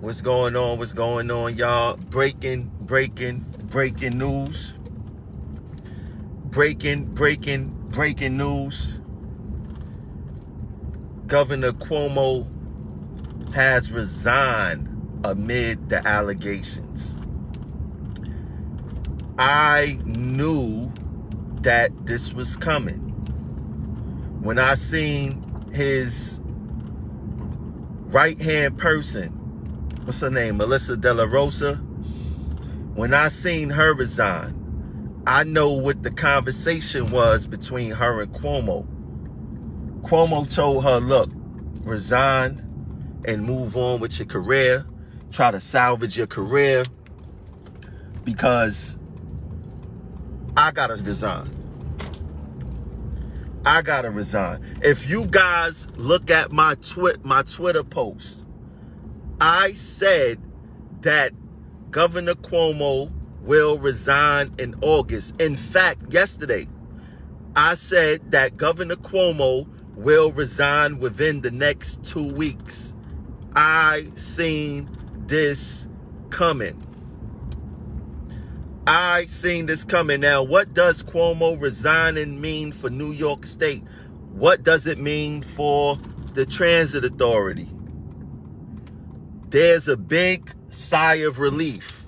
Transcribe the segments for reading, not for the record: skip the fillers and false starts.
What's going on? What's going on, y'all? Breaking news. Breaking news. Governor Cuomo has resigned amid the allegations. I knew that this was coming. When I seen his right-hand person, what's her name, Melissa De La Rosa, when I seen her resign, I know what the conversation was between her and Cuomo. Cuomo told her, look, resign and move on with your career. Try to salvage your career because I gotta resign. If you guys look at my Twitter post, I said that Governor Cuomo will resign in August. In fact, yesterday, I said that Governor Cuomo will resign within the next 2 weeks. I seen this coming. Now, what does Cuomo resigning mean for New York State? What does it mean for the Transit Authority? There's a big sigh of relief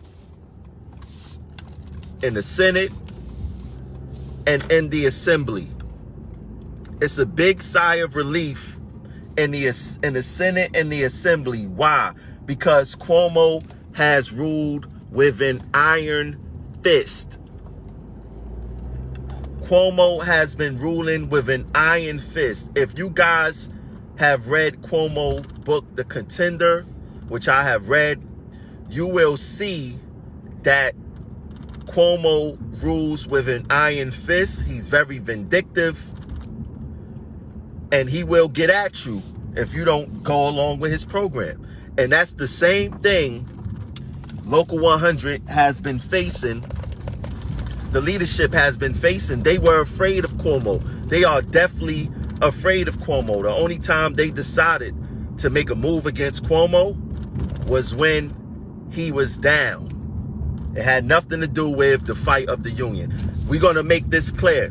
in the Senate and in the Assembly. It's a big sigh of relief in the Senate and the Assembly. Why? Because Cuomo has ruled with an iron fist. Cuomo has been ruling with an iron fist. If you guys have read Cuomo's book, The Contender, which I have read, you will see that Cuomo rules with an iron fist. He's very vindictive, and he will get at you if you don't go along with his program. And that's the same thing Local 100 has been facing. The leadership has been facing. They were afraid of Cuomo. They are definitely afraid of Cuomo. The only time they decided to make a move against Cuomo was when he was down. It had nothing to do with the fight of the union. We're going to make this clear.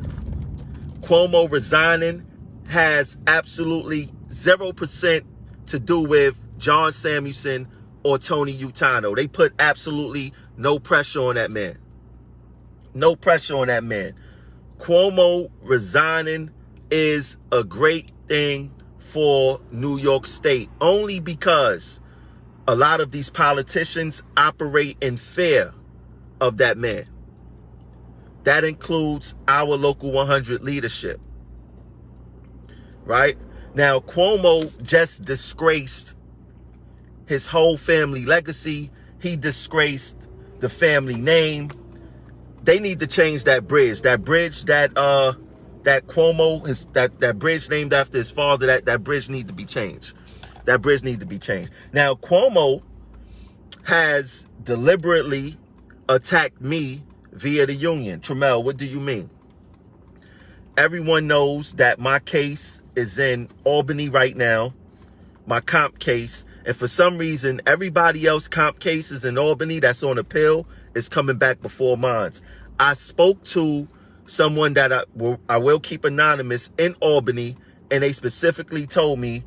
Cuomo resigning has absolutely 0% to do with John Samuelson or Tony Utano. They put absolutely no pressure on that man. No pressure on that man. Cuomo resigning is a great thing for New York State, only because a lot of these politicians operate in fear of that man. That includes our Local 100 leadership. Right? Now, Cuomo just disgraced his whole family legacy. He disgraced the family name. They need to change that bridge. That bridge that Cuomo, that bridge named after his father, that bridge need to be changed. That bridge need to be changed. Now, Cuomo has deliberately attacked me via the union. Tremel, what do you mean? Everyone knows that my case is in Albany right now, my comp case. And for some reason, everybody else comp cases in Albany that's on appeal is coming back before mine. I spoke to someone that I will keep anonymous in Albany, and they specifically told me,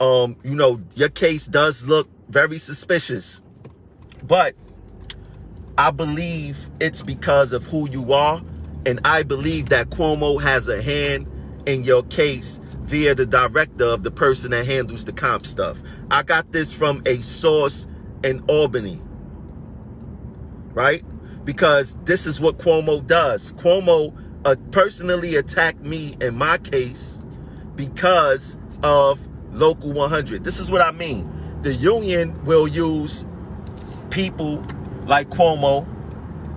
your case does look very suspicious, but I believe it's because of who you are, and I believe that Cuomo has a hand in your case via the director of the person that handles the comp stuff. I got this from a source in Albany, right? Because this is what Cuomo does. Cuomo personally attacked me in my case because of Local 100. This is what I mean. The union will use people like Cuomo,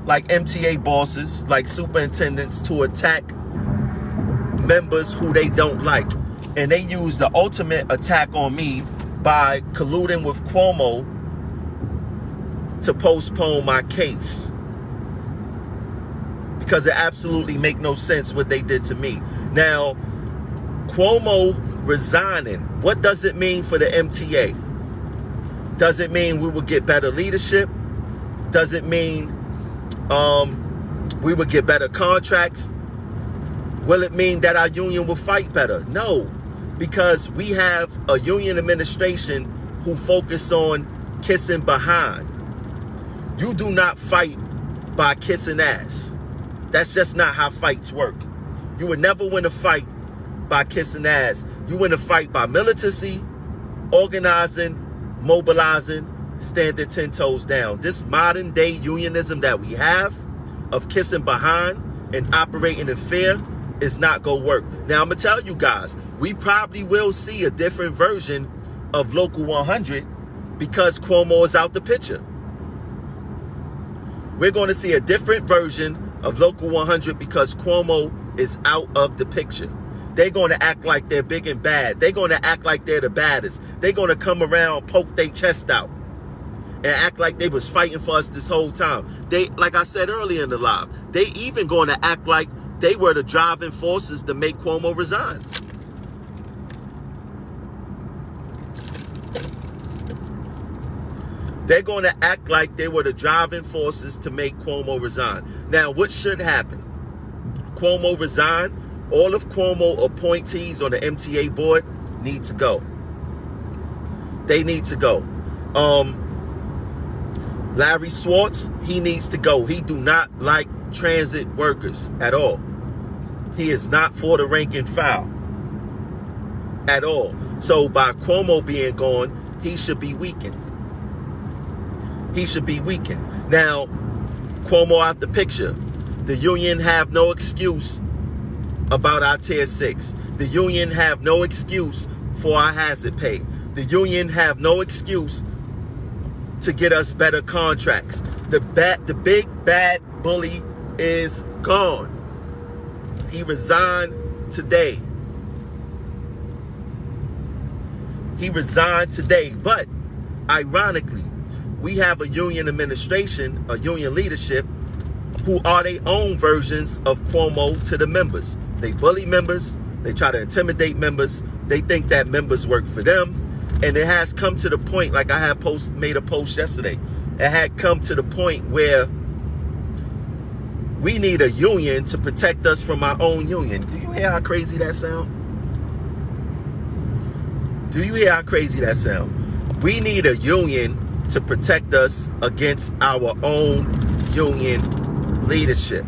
like MTA bosses, like superintendents to attack members who they don't like. And they use the ultimate attack on me by colluding with Cuomo to postpone my case. Because it absolutely make no sense what they did to me. Now, Cuomo resigning, what does it mean for the MTA? Does it mean we will get better leadership? Does it mean we will get better contracts? Will it mean that our union will fight better? No, because we have a union administration who focus on kissing behind. You do not fight by kissing ass. That's just not how fights work. You would never win a fight by kissing ass. You win a fight by militancy, organizing, mobilizing, standing 10 toes down. This modern day unionism that we have of kissing behind and operating in fear is not going to work. Now, I'm going to tell you guys, we probably will see a different version of Local 100 because Cuomo is out the picture. We're going to see a different version of Local 100 because Cuomo is out of the picture. They're going to act like they're big and bad. They're going to act like they're the baddest. They're going to come around, poke their chest out, and act like they was fighting for us this whole time. They, like I said earlier in the live, they even going to act like they were the driving forces to make Cuomo resign. They're going to act like they were the driving forces to make Cuomo resign. Now, what should happen? Cuomo resign. All of Cuomo appointees on the MTA board need to go. They need to go. Larry Swartz, he needs to go. He do not like transit workers at all. He is not for the rank and file at all. So by Cuomo being gone, he should be weakened. He should be weakened. Now, Cuomo out the picture. The union have no excuse about our Tier 6. The union have no excuse for our hazard pay. The union have no excuse to get us better contracts. The big bad bully is gone. He resigned today. He resigned today. But ironically, we have a union administration, a union leadership, who are their own versions of Cuomo to the members. They bully members. They try to intimidate members. They think that members work for them. And it has come to the point, like I had made a post yesterday, it had come to the point where we need a union to protect us from our own union. Do you hear how crazy that sound? Do you hear how crazy that sound? We need a union to protect us against our own union leadership.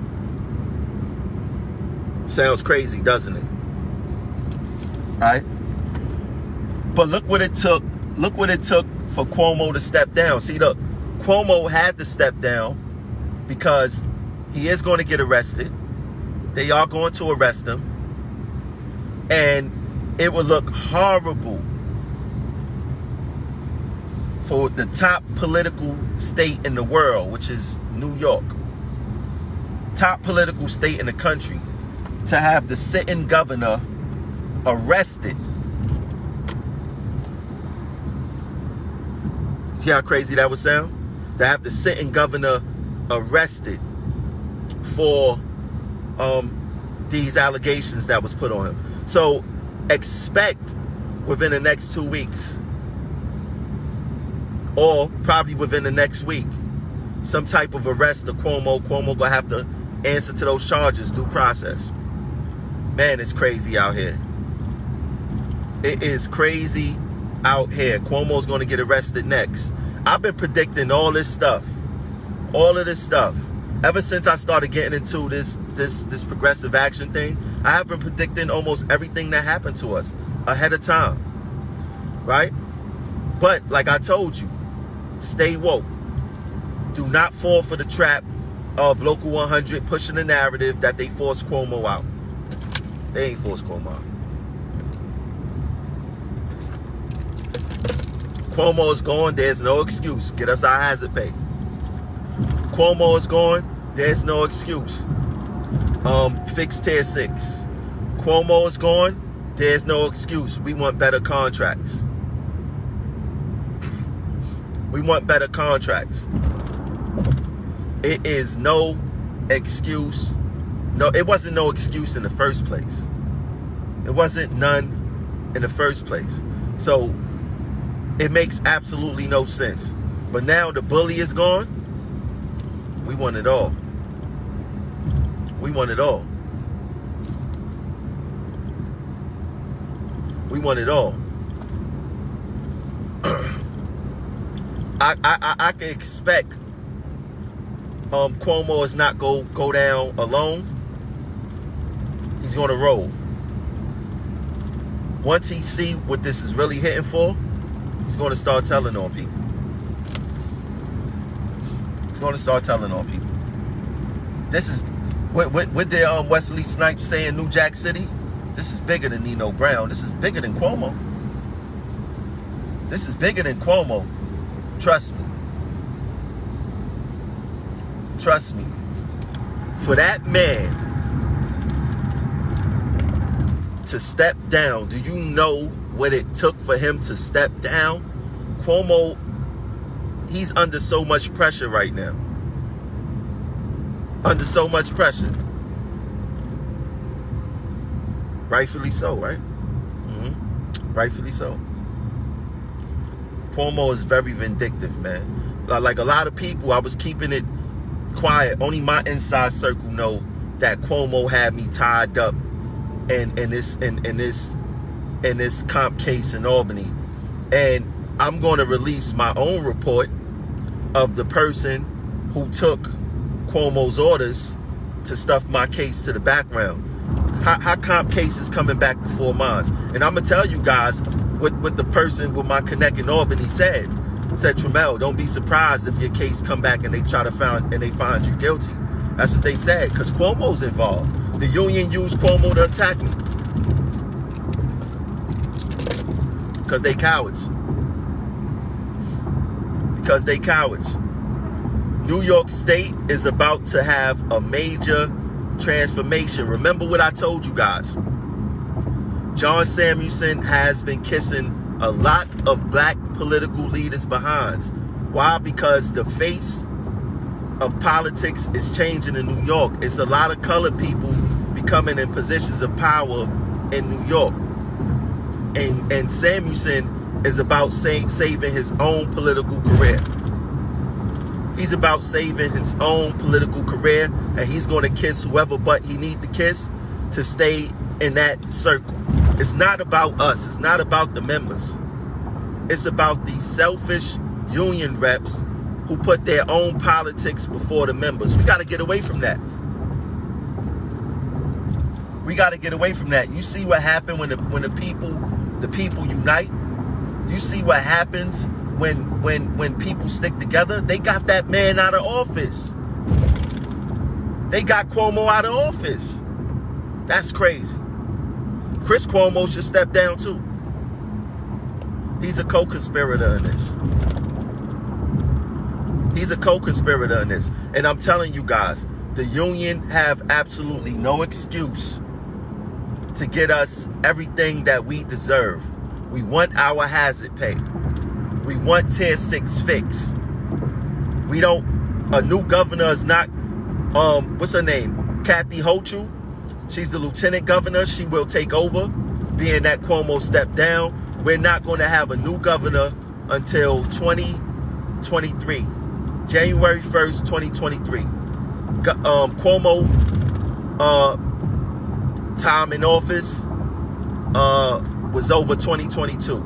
Sounds crazy, doesn't it? Right? But look what it took. Look what it took for Cuomo to step down. See, look, Cuomo had to step down because he is going to get arrested. They are going to arrest him. And it would look horrible for the top political state in the world, which is New York. Top political state in the country, to have the sitting governor arrested. See how crazy that would sound? To have the sitting governor arrested for these allegations that was put on him. So expect within the next 2 weeks, or probably within the next week, some type of arrest of Cuomo. Cuomo gonna have to answer to those charges, due process. Man, it's crazy out here. It is crazy out here. Cuomo's gonna get arrested next. I've been predicting all this stuff. All of this stuff. Ever since I started getting into this progressive action thing, I have been predicting almost everything that happened to us ahead of time. Right? But like I told you, stay woke. Do not fall for the trap of Local 100 pushing the narrative that they forced Cuomo out. They ain't forced Cuomo out. Cuomo is gone. There's no excuse. Get us our hazard pay. Cuomo is gone. There's no excuse. Fix Tier 6. Cuomo is gone. There's no excuse. We want better contracts. We want better contracts. It is no excuse. No, it wasn't no excuse in the first place. It wasn't none in the first place. So It makes absolutely no sense. But now the bully is gone. We want it all. We want it all. We want it all. I can expect Cuomo is not go down alone. He's gonna roll. Once he see what this is really hitting for, he's gonna start telling on people. He's gonna start telling on people. This is what did Wesley Snipes say in New Jack City? This is bigger than Nino Brown. This is bigger than Cuomo. This is bigger than Cuomo. Trust me. Trust me. For that man to step down, do you know what it took for him to step down? Cuomo, he's under so much pressure right now. Under so much pressure. Rightfully so, right? Rightfully so. Cuomo is very vindictive, man. Like a lot of people, I was keeping it quiet. Only my inside circle know that Cuomo had me tied up in this comp case in Albany. And I'm going to release my own report of the person who took Cuomo's orders to stuff my case to the background. How comp case is coming back before mine? And I'm gonna tell you guys what the person with my connect in Albany said. Said, Tramel, don't be surprised if your case come back and they find you guilty. That's what they said, because Cuomo's involved. The union used Cuomo to attack me. Because they cowards. Because they cowards. New York State is about to have a major transformation. Remember what I told you guys. John Samuelson has been kissing a lot of black political leaders behind. Why? Because the face of politics is changing in New York. It's a lot of colored people becoming in positions of power in New York. And Samuelson is about saving his own political career. He's about saving his own political career, and he's going to kiss whoever butt he need to kiss to stay in that circle. It's not about us. It's not about the members. It's about these selfish union reps who put their own politics before the members. We got to get away from that. We got to get away from that. You see what happened when the people unite? You see what happens when people stick together? They got that man out of office. They got Cuomo out of office. That's crazy. Chris Cuomo should step down too. He's a co-conspirator in this. He's a co-conspirator in this. And I'm telling you guys, the union have absolutely no excuse to get us everything that we deserve. We want our hazard pay. We want Tier 6 fix. We don't, a new governor is not, what's her name? Kathy Hochul. She's the lieutenant governor. She will take over, being that Cuomo stepped down. We're not going to have a new governor until 2023. January 1st, 2023. Cuomo, time in office was over 2022.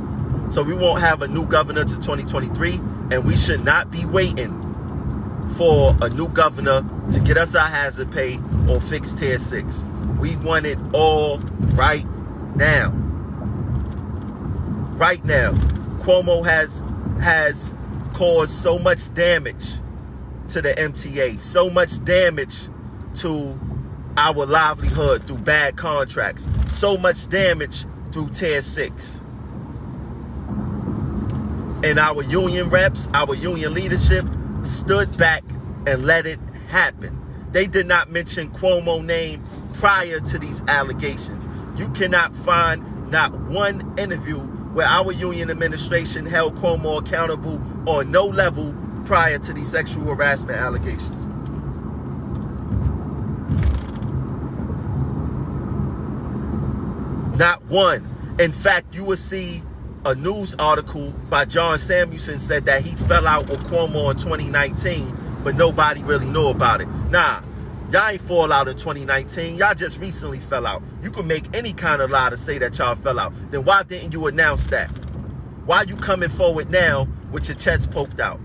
So we won't have a new governor to 2023, and we should not be waiting for a new governor to get us our hazard pay or fix Tier 6. We want it all right now. Right now. Cuomo has caused so much damage to the MTA, so much damage to our livelihood through bad contracts, so much damage through Tier 6. And our union reps, our union leadership stood back and let it happen. They did not mention Cuomo's name prior to these allegations. You cannot find not one interview where our union administration held Cuomo accountable on no level prior to these sexual harassment allegations. Not one. In fact, you will see a news article by John Samuelson said that he fell out with Cuomo in 2019, but nobody really knew about it. Nah, y'all ain't fall out in 2019. Y'all just recently fell out. You can make any kind of lie to say that y'all fell out. Then why didn't you announce that? Why you coming forward now with your chest poked out?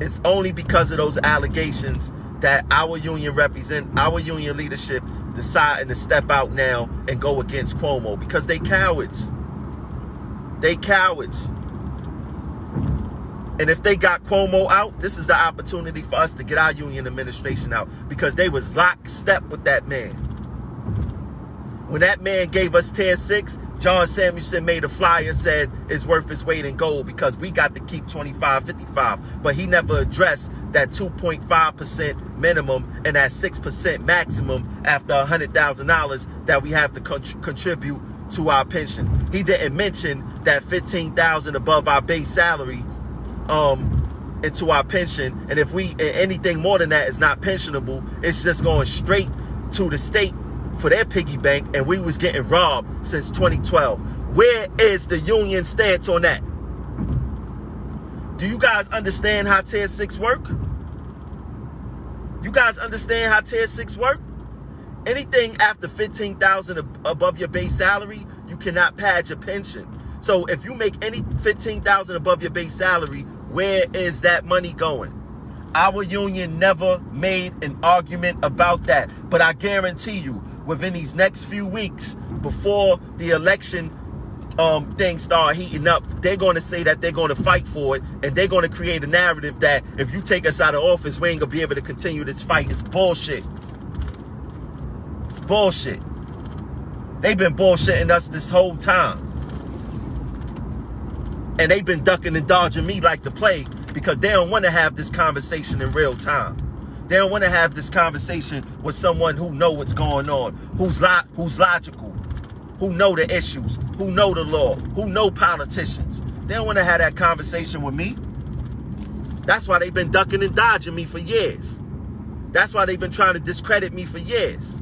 It's only because of those allegations that our union leadership deciding to step out now and go against Cuomo, because they cowards. They cowards. And if they got Cuomo out, this is the opportunity for us to get our union administration out, because they was lockstep with that man. When that man gave us tier 6, John Samuelson made a flyer and said it's worth its weight in gold because we got to keep 25-55. But he never addressed that 2.5% minimum and that 6% maximum after $100,000 that we have to contribute to our pension. He didn't mention that $15,000 above our base salary into our pension, and if anything more than that is not pensionable, it's just going straight to the state for their piggy bank, and we was getting robbed since 2012. Where is the union stance on that? Do you guys understand how tier 6 work? You guys understand how tier 6 work? Anything after $15,000 above your base salary, you cannot pad your pension. So if you make any $15,000 above your base salary, where is that money going? Our union never made an argument about that. But I guarantee you, within these next few weeks, before the election things start heating up, they're going to say that they're going to fight for it, and they're going to create a narrative that if you take us out of office, we ain't going to be able to continue this fight. It's bullshit. It's bullshit. They've been bullshitting us this whole time. And they've been ducking and dodging me like the plague, because they don't want to have this conversation in real time. They don't want to have this conversation with someone who know what's going on, who's logical, who know the issues, who know the law, who know politicians. They don't want to have that conversation with me. That's why they've been ducking and dodging me for years. That's why they've been trying to discredit me for years.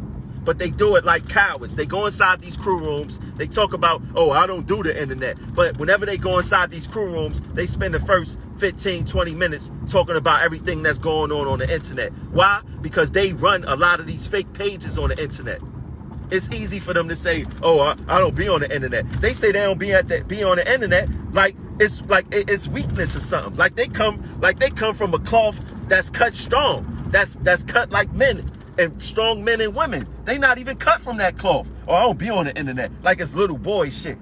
But they do it like cowards. They go inside these crew rooms. They talk about, oh, I don't do the internet. But whenever they go inside these crew rooms, they spend the first 15, 20 minutes talking about everything that's going on the internet. Why? Because they run a lot of these fake pages on the internet. It's easy for them to say, oh, I don't be on the internet. They say they don't be on the internet like it's weakness or something. Like they come from a cloth that's cut strong. That's cut like men. And strong men and women, they not even cut from that cloth. Or I don't be on the internet like it's little boy shit.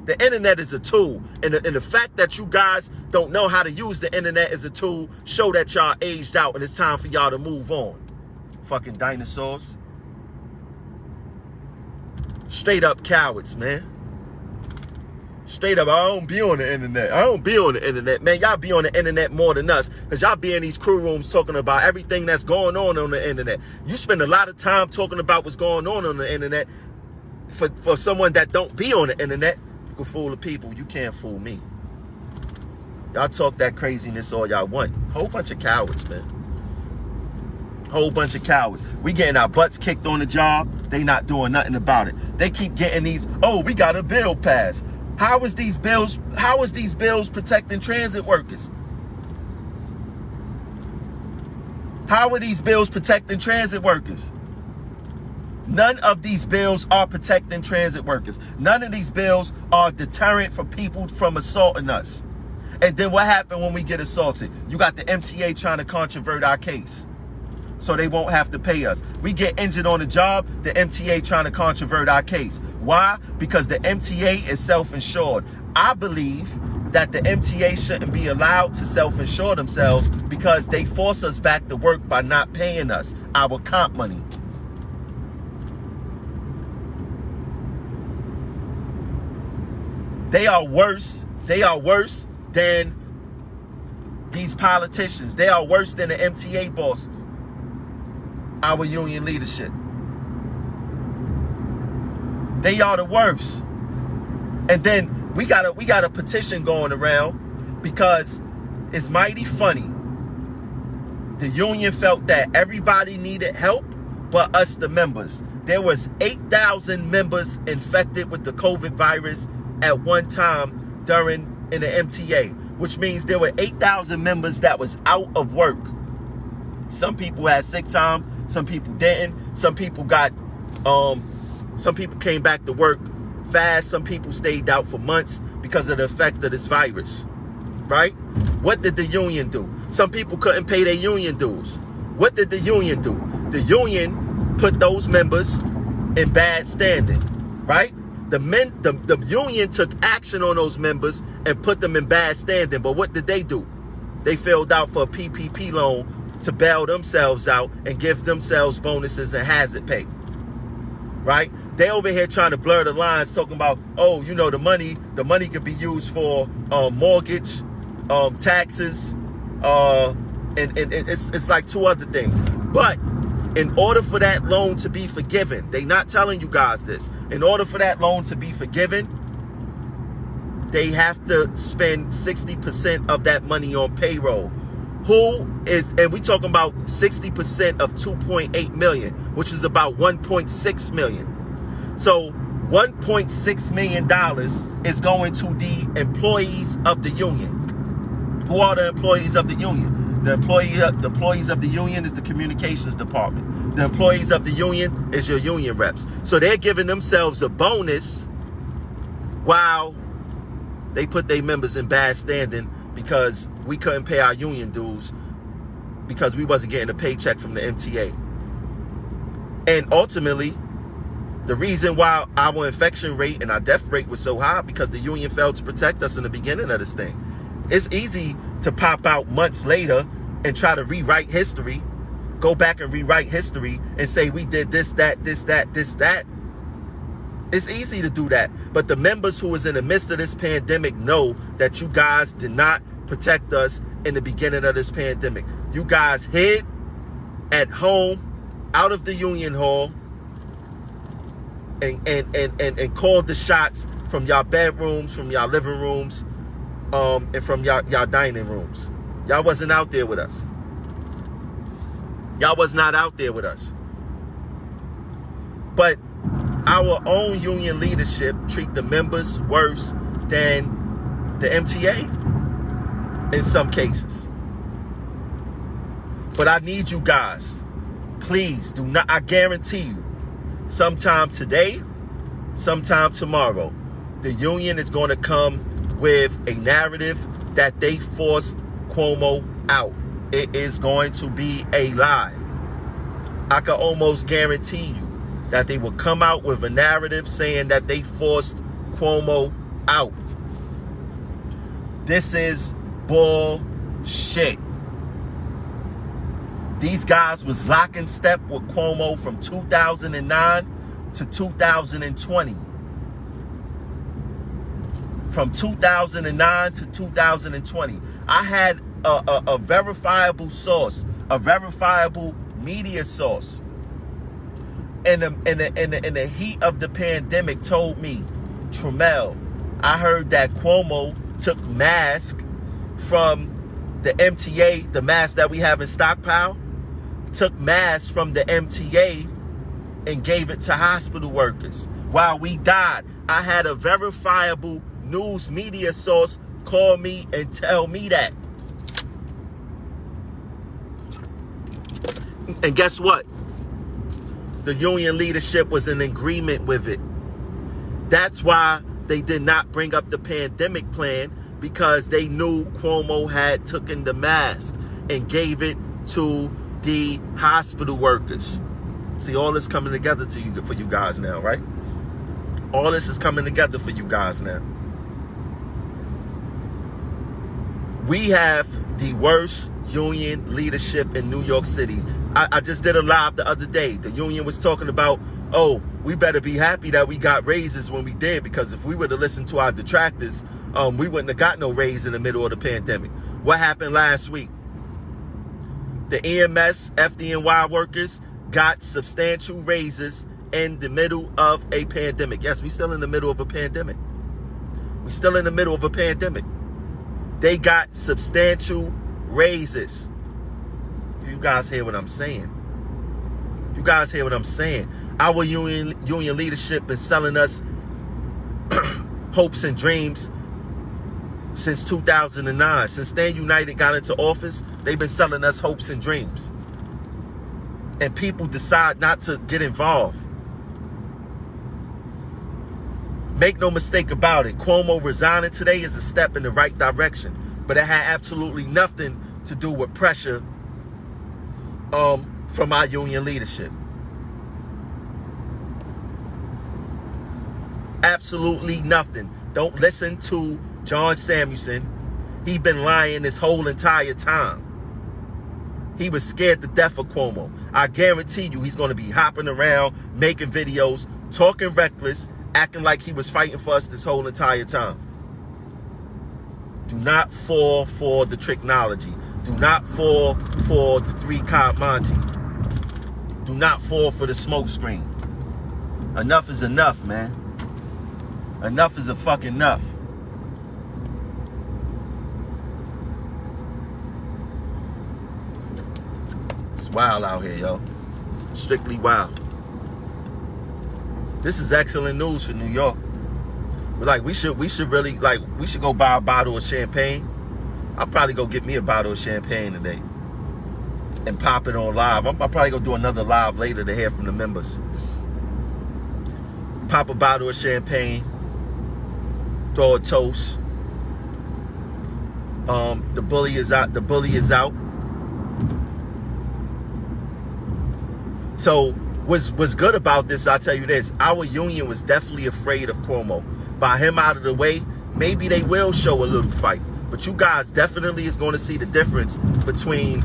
The internet is a tool. And the fact that you guys don't know how to use the internet as a tool show that y'all aged out and it's time for y'all to move on. Fucking dinosaurs. Straight up cowards, man. Straight up, I don't be on the internet. I don't be on the internet, man. Y'all be on the internet more than us, because y'all be in these crew rooms talking about everything that's going on the internet. You spend a lot of time talking about what's going on the internet. For someone that don't be on the internet, you can fool the people. You can't fool me. Y'all talk that craziness all y'all want. Whole bunch of cowards, man. Whole bunch of cowards. We getting our butts kicked on the job. They not doing nothing about it. They keep getting these, oh, we got a bill passed. How is these bills protecting transit workers? How are these bills protecting transit workers? None of these bills are protecting transit workers. None of these bills are deterrent for people from assaulting us. And then what happened when we get assaulted? You got the MTA trying to controvert our case so they won't have to pay us. We get injured on the job, the MTA trying to controvert our case. Why? Because the MTA is self-insured. I believe that the MTA shouldn't be allowed to self-insure themselves because they force us back to work by not paying us our comp money. They are worse than these politicians. They are worse than the MTA bosses. Our union leadership. They are the worst. And then we got a petition going around because it's mighty funny. The union felt that everybody needed help but us, the members. There was 8,000 members infected with the COVID virus at one time in the MTA, which means there were 8,000 members that was out of work. Some people had sick time, some people didn't. Some people came back to work fast. Some people stayed out for months because of the effect of this virus, right? What did the union do? Some people couldn't pay their union dues. What did the union do? The union put those members in bad standing, right? The union took action on those members and put them in bad standing. But what did they do? They filled out for a PPP loan to bail themselves out and give themselves bonuses and hazard pay, right? They over here trying to blur the lines, talking about, oh, you know, the money could be used for mortgage, taxes, and it's like two other things. But in order for that loan to be forgiven, they not telling you guys this. In order for that loan to be forgiven, they have to spend 60% of that money on payroll. And we talking about 60% of 2.8 million, which is about 1.6 million. So $1.6 million is going to the employees of the union. Who are the employees of the union? The employees of the union is the communications department. The employees of the union is your union reps. So they're giving themselves a bonus while they put their members in bad standing because we couldn't pay our union dues because we wasn't getting a paycheck from the MTA. And ultimately, the reason why our infection rate and our death rate was so high because the union failed to protect us in the beginning of this thing. It's easy to pop out months later and try to rewrite history, go back and rewrite history and say we did this, that, this, that, this, that. It's easy to do that. But the members who was in the midst of this pandemic know that you guys did not protect us in the beginning of this pandemic. You guys hid at home, out of the union hall, and called the shots from y'all bedrooms, from y'all living rooms, and from y'all dining rooms. Y'all wasn't out there with us. Y'all was not out there with us. But our own union leadership treat the members worse than the MTA in some cases. But I need you guys, please do not, I guarantee you, sometime today, sometime tomorrow, the union is going to come with a narrative that they forced Cuomo out. It is going to be a lie. I can almost guarantee you that they will come out with a narrative saying that they forced Cuomo out. This is bullshit. These guys was lock in step with Cuomo from 2009 to 2020. From 2009 to 2020. I had a verifiable source, a verifiable media source in the heat of the pandemic told me, Tremel, I heard that Cuomo took masks from the MTA, the masks that we have in stockpile, took masks from the MTA and gave it to hospital workers while we died. I had a verifiable news media source call me and tell me that. And guess what? The union leadership was in agreement with it. That's why they did not bring up the pandemic plan, because they knew Cuomo had taken the mask and gave it to the hospital workers. See, all this coming together for you guys now, right? All this is coming together for you guys now. We have the worst union leadership in New York City. I just did a live the other day. The union was talking about, oh, we better be happy that we got raises when we did, because if we would have listened to our detractors, we wouldn't have got no raise in the middle of the pandemic. What happened last week? The EMS, FDNY workers got substantial raises in the middle of a pandemic. Yes, we're still in the middle of a pandemic. We're still in the middle of a pandemic. They got substantial raises. You guys hear what I'm saying? You guys hear what I'm saying? Our union leadership been selling us hopes and dreams since 2009. Since Stand United got into office, they've been selling us hopes and dreams. And people decide not to get involved. Make no mistake about it, Cuomo resigning today is a step in the right direction. But it had absolutely nothing to do with pressure from our union leadership. Absolutely nothing. Don't listen to John Samuelson. He been lying this whole entire time. He was scared to death of Cuomo. I guarantee you he's going to be hopping around, making videos, talking reckless, acting like he was fighting for us this whole entire time. Do not fall for the tricknology. Do not fall for the 3-card Monty. Do not fall for the smoke screen. Enough is enough, man. Enough is a fucking enough. It's wild out here, yo. Strictly wild. This is excellent news for New York. Like, we should really, like, we should go buy a bottle of champagne. I'll probably go get me a bottle of champagne today and pop it on live. I'll probably go do another live later to hear from the members. Pop a bottle of champagne, throw a toast. The bully is out. The bully is out. So what's good about this, I'll tell you this. Our union was definitely afraid of Cuomo. By him out of the way, maybe they will show a little fight. But you guys definitely is going to see the difference between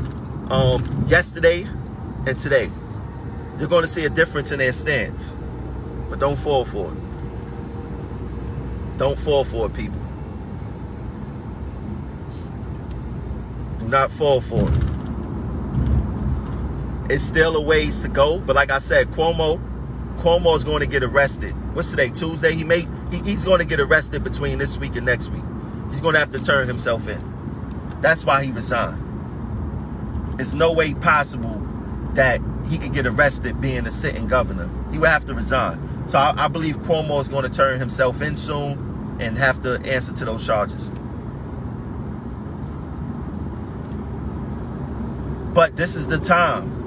yesterday and today. You're going to see a difference in their stance. But don't fall for it. Don't fall for it, people. Do not fall for it. It's still a ways to go, but like I said, Cuomo is going to get arrested. What's today? Tuesday? He's going to get arrested between this week and next week. He's going to have to turn himself in. That's why he resigned. There's no way possible that he could get arrested being a sitting governor. He would have to resign. So I believe Cuomo is going to turn himself in soon and have to answer to those charges. But this is the time.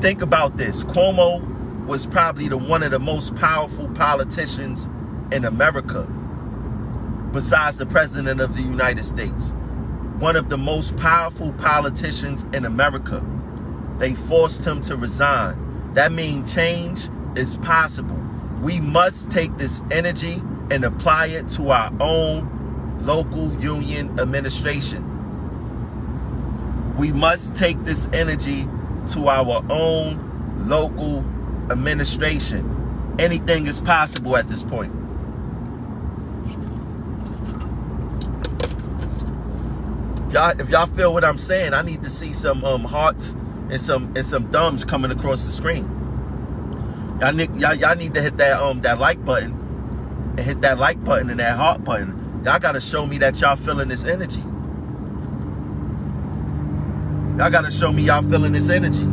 Think about this. Cuomo was probably one of the most powerful politicians in America, besides the President of the United States. One of the most powerful politicians in America. They forced him to resign. That means change is possible. We must take this energy and apply it to our own local union administration. We must take this energy to our own local administration. Anything is possible at this point. If y'all feel what I'm saying, I need to see some hearts and some thumbs coming across the screen. Y'all need to hit that like button and hit that like button and that heart button. Y'all gotta show me that y'all feeling this energy. Y'all gotta show me y'all feeling this energy.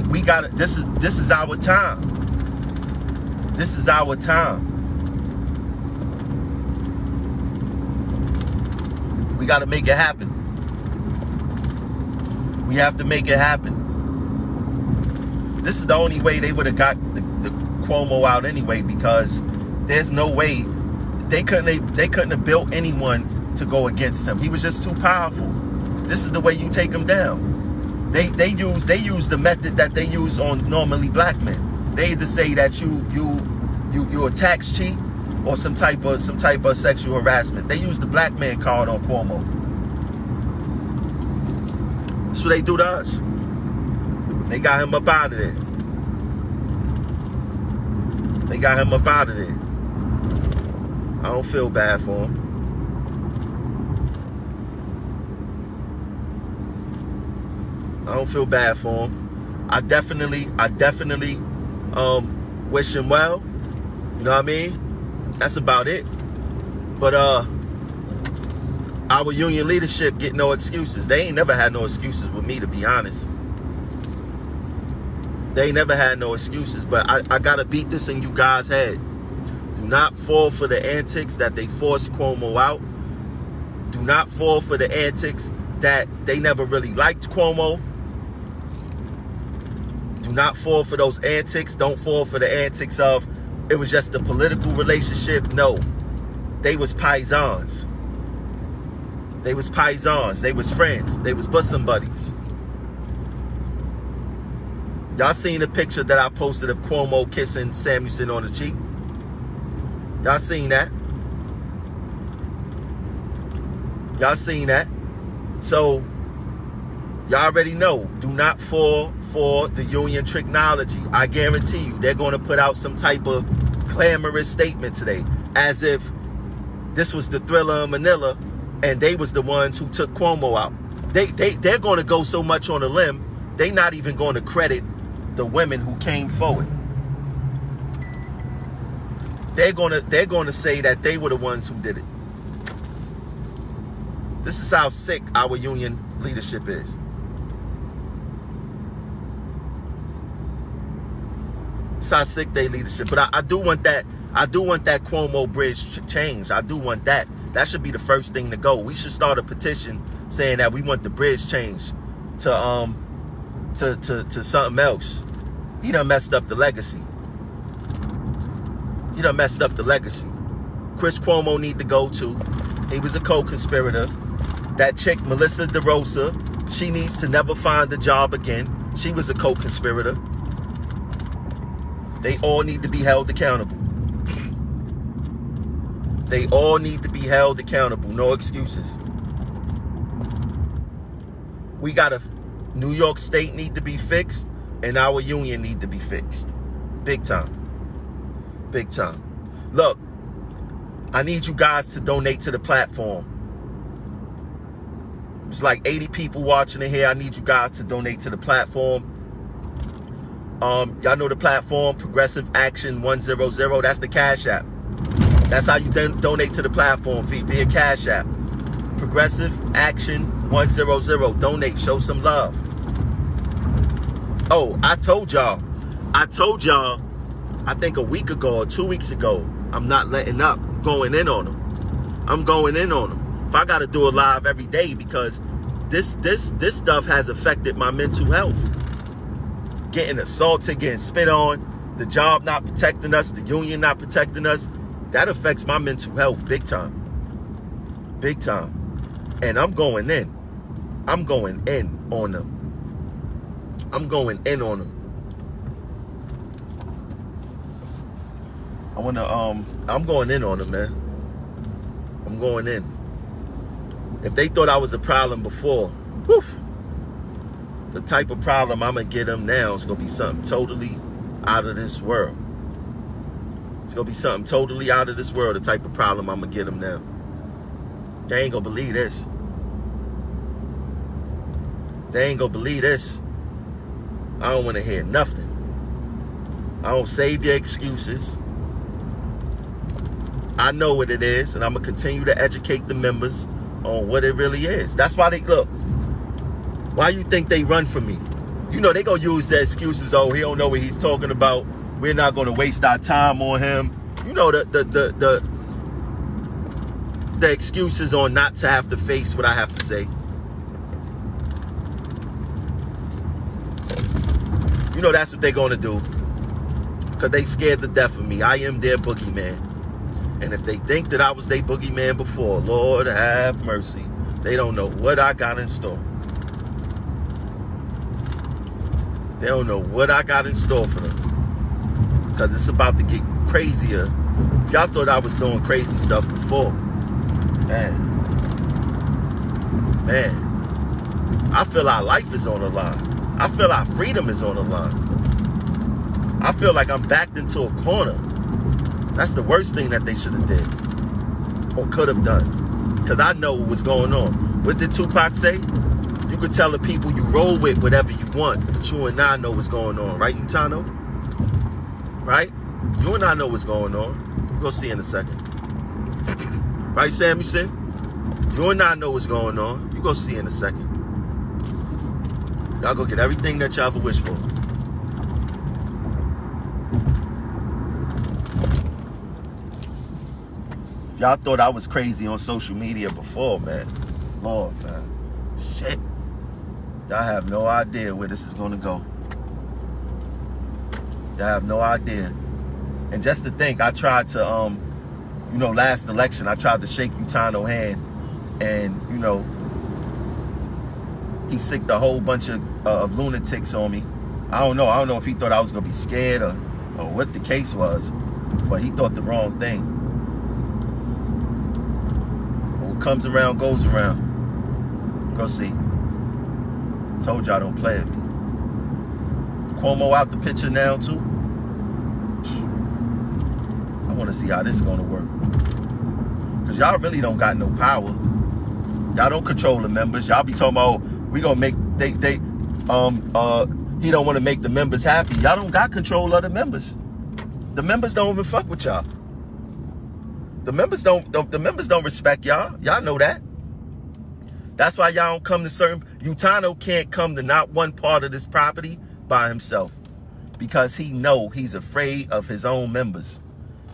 We gotta. This is our time. This is our time. We gotta make it happen. We have to make it happen. This is the only way they would have got the Cuomo out anyway, because there's no way they couldn't have built anyone to go against him. He was just too powerful. This is the way you take him down. They use the method that they use on normally black men. They either say that you a tax cheat or some type of sexual harassment. They use the black man card on Cuomo. That's what they do to us. They got him up out of there. They got him up out of there. I don't feel bad for him. I don't feel bad for him. I definitely wish him well. You know what I mean? That's about it. But Our union leadership get no excuses. They ain't never had no excuses with me, to be honest. They ain't never had no excuses, but I gotta beat this in you guys' head. Do not fall for the antics that they forced Cuomo out. Do not fall for the antics that they never really liked Cuomo. Do not fall for those antics. Don't fall for the antics of it was just a political relationship. No, they was paisans. They was paisans. They was friends. They was bosom buddies. Y'all seen the picture that I posted of Cuomo kissing Samuelson on the cheek? Y'all seen that? Y'all seen that? So, y'all already know. Do not fall for the union technology. I guarantee you, they're going to put out some type of clamorous statement today, as if this was the Thriller in Manila, and they was the ones who took Cuomo out. They're going to go so much on a limb, they're not even going to credit the women who came forward. They're going to say that they were the ones who did it. This is how sick our union leadership is. It's how sick they leadership. But I do want that. I do want that Cuomo bridge change. I do want that. That should be the first thing to go. We should start a petition saying that we want the bridge changed to something else. He done messed up the legacy. He done messed up the legacy. Chris Cuomo need to go too. He was a co-conspirator. That chick, Melissa DeRosa, she needs to never find a job again. She was a co-conspirator. They all need to be held accountable. They all need to be held accountable. No excuses. We got a New York State need to be fixed, and our union need to be fixed. Big time. Big time. Look, I need you guys to donate to the platform. It's like 80 people watching it here. I need you guys to donate to the platform. Y'all know the platform, Progressive Action 100. That's the Cashapp. That's how you donate to the platform via Cashapp. Progressive Action 100. Donate. Show some love. Oh, I told y'all, I think a week ago or 2 weeks ago, I'm not letting up. I'm going in on them. I'm going in on them. If I got to do it live every day, because this stuff has affected my mental health. Getting assaulted, getting spit on, the job not protecting us, the union not protecting us, that affects my mental health big time. Big time. And I'm going in. I'm going in on them. I'm going in on them. I'm going in on them, man. I'm going in. If they thought I was a problem before, whew, the type of problem I'm going to get them now is going to be something totally out of this world. It's going to be something totally out of this world, the type of problem I'm going to get them now. They ain't going to believe this. They ain't going to believe this. I don't want to hear nothing. I don't save your excuses. I know what it is, and I'm going to continue to educate the members on what it really is. That's why they, look, why you think they run from me? You know, they going to use their excuses. Oh, he don't know what he's talking about. We're not going to waste our time on him. You know, the excuses on not to have to face what I have to say. You know, that's what they're going to do. Because they scared to death of me. I am their boogeyman. And if they think that I was their boogeyman before, Lord have mercy. They don't know what I got in store. They don't know what I got in store for them. Because it's about to get crazier. If y'all thought I was doing crazy stuff before, man, I feel our life is on the line. I feel our freedom is on the line. I feel like I'm backed into a corner. That's the worst thing that they should have did or could have done, because I know what's going on. What did Tupac say? You could tell the people you roll with whatever you want, but you and I know what's going on, right, Utano? Right? You and I know what's going on. We'll go see in a second. Right, Samuelson? You and I know what's going on. You go see in a second. Y'all go get everything that y'all ever wish for. If y'all thought I was crazy on social media before, man. Lord, man. Shit. Y'all have no idea where this is going to go. Y'all have no idea. And just to think, I tried to, last election, I tried to shake Utano's hand. And, he sicked a whole bunch of lunatics on me. I don't know if he thought I was going to be scared or what the case was. But he thought the wrong thing. What comes around goes around. Go see. Told y'all don't play with me. Cuomo out the picture now, too. I want to see how this is going to work. Because y'all really don't got no power. Y'all don't control the members. Y'all be talking about, we gonna make he don't want to make the members happy. Y'all don't got control of the members. The members don't even fuck with y'all. The members don't respect y'all. Y'all know that. That's why y'all don't come to certain. Utano can't come to not one part of this property by himself, because he's afraid of his own members.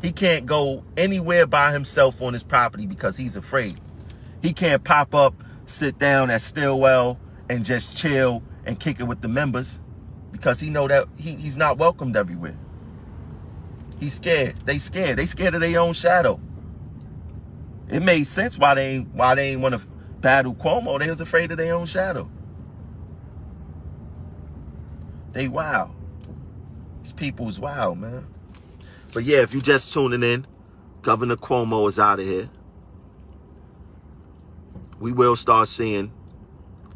He can't go anywhere by himself on his property because he's afraid. He can't pop up, sit down at Stillwell and just chill and kick it with the members, because he know that he's not welcomed everywhere. He's scared. They scared. They scared of their own shadow. It made sense why they ain't want to battle Cuomo. They was afraid of their own shadow. They wild. These people's wild, man. But yeah, if you just tuning in, Governor Cuomo is out of here. We will start seeing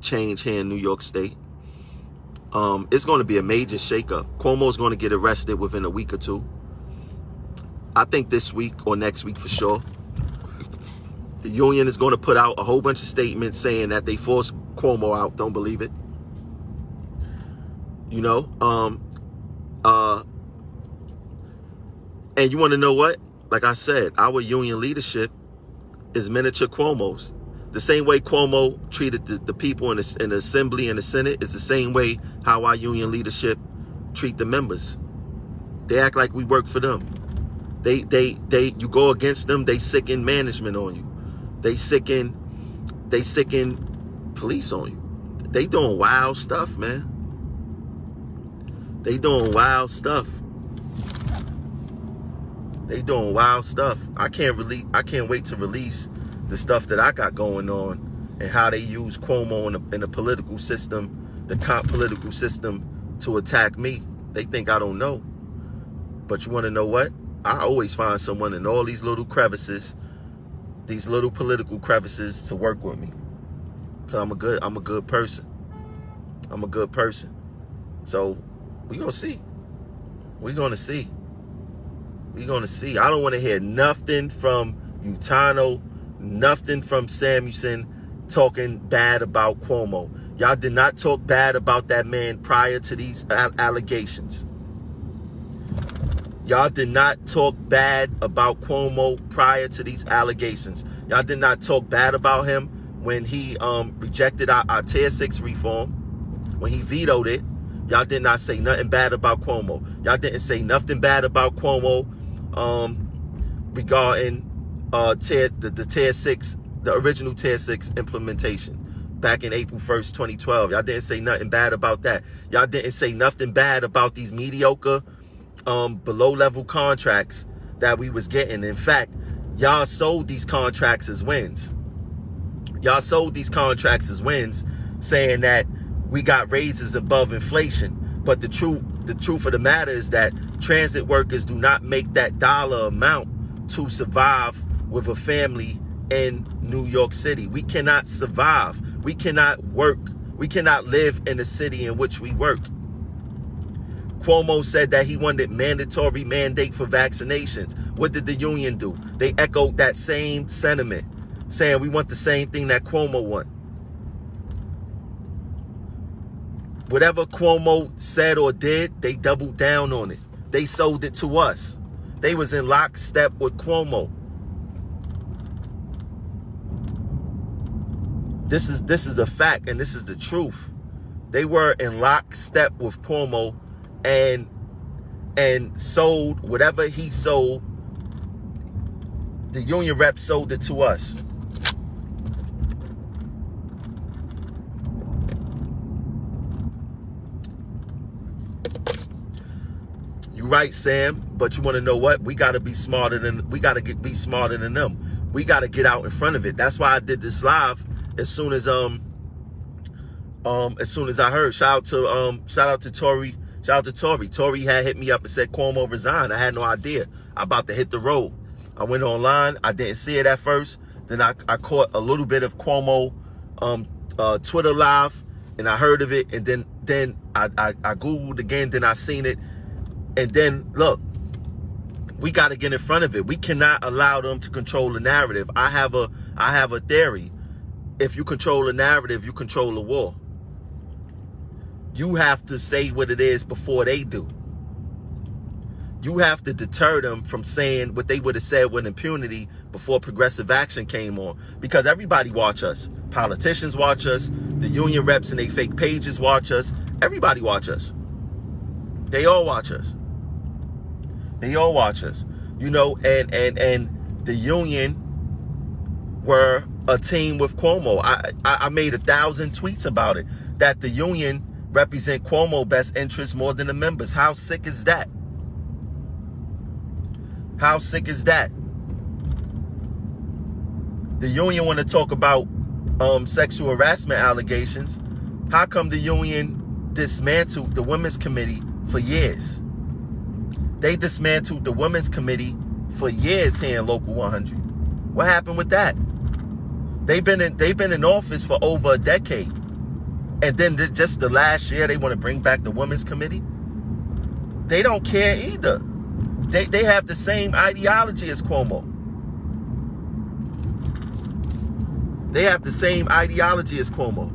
change here in New York State. It's going to be a major shakeup. Cuomo's going to get arrested within a week or two. I think this week or next week for sure. The union is going to put out a whole bunch of statements saying that they forced Cuomo out. Don't believe it. And you want to know what? Like I said, our union leadership is miniature Cuomos. The same way Cuomo treated the people in the assembly and the Senate is the same way how our union leadership treat the members. They act like we work for them. You go against them, they sicken management on you. They sicken police on you. They doing wild stuff, man. They doing wild stuff. They doing wild stuff. I can't wait to release the stuff that I got going on and how they use Cuomo in the political system, the comp political system, to attack me. They think I don't know. But you want to know what? I always find someone in all these little crevices, these little political crevices, to work with me. Because I'm a good person. I'm a good person. So we gonna see. We're gonna see. We're gonna see. I don't want to hear nothing from Utano, nothing from Samuelson talking bad about Cuomo. Y'all did not talk bad about that man prior to these allegations. Y'all did not talk bad about Cuomo prior to these allegations. Y'all did not talk bad about him when he rejected our Tier 6 reform, when he vetoed it. Y'all did not say nothing bad about Cuomo. Y'all didn't say nothing bad about Cuomo regarding the Tier 6, the original Tier 6 implementation back in April 1st, 2012. Y'all didn't say nothing bad about that. Y'all didn't say nothing bad about these mediocre, below-level contracts that we was getting. In fact, y'all sold these contracts as wins. Y'all sold these contracts as wins, saying that we got raises above inflation. But the truth of the matter is that transit workers do not make that dollar amount to survive with a family in New York City. We cannot survive. We cannot work. We cannot live in the city in which we work. Cuomo said that he wanted mandatory mandate for vaccinations. What did the union do? They echoed that same sentiment, saying we want the same thing that Cuomo wants. Whatever Cuomo said or did, they doubled down on it. They sold it to us. They was in lockstep with Cuomo. This is a fact, and this is the truth. They were in lockstep with Cuomo and sold whatever he sold. The union rep sold it to us. You're right, Sam, but you want to know what? We got to be smarter than be smarter than them. We got to get out in front of it. That's why I did this live as soon as I heard. Shout out to Tori. Shout out to Tori. Tori had hit me up and said Cuomo resigned. I had no idea. I'm about to hit the road. I went online. I didn't see it at first. Then I caught a little bit of Cuomo Twitter live, and I heard of it. And then I Googled again. Then I seen it. And then look, we got to get in front of it. We cannot allow them to control the narrative. I have a theory. If you control the narrative, you control the war. You have to say what it is before they do. You have to deter them from saying what they would have said with impunity before progressive action came on. Because everybody watch us. Politicians watch us. The union reps and they fake pages watch us. Everybody watch us. They all watch us. They all watch us. You know, and the union were a team with Cuomo. I made 1,000 tweets about it. That the union represent Cuomo best interests more than the members. How sick is that? How sick is that? The union want to talk about sexual harassment allegations. How come the union dismantled the women's committee for years? They dismantled the women's committee for years here in Local 100. What happened with that? They've been in office for over a decade. And then just the last year, they want to bring back the women's committee. They don't care either. They have the same ideology as Cuomo. They have the same ideology as Cuomo.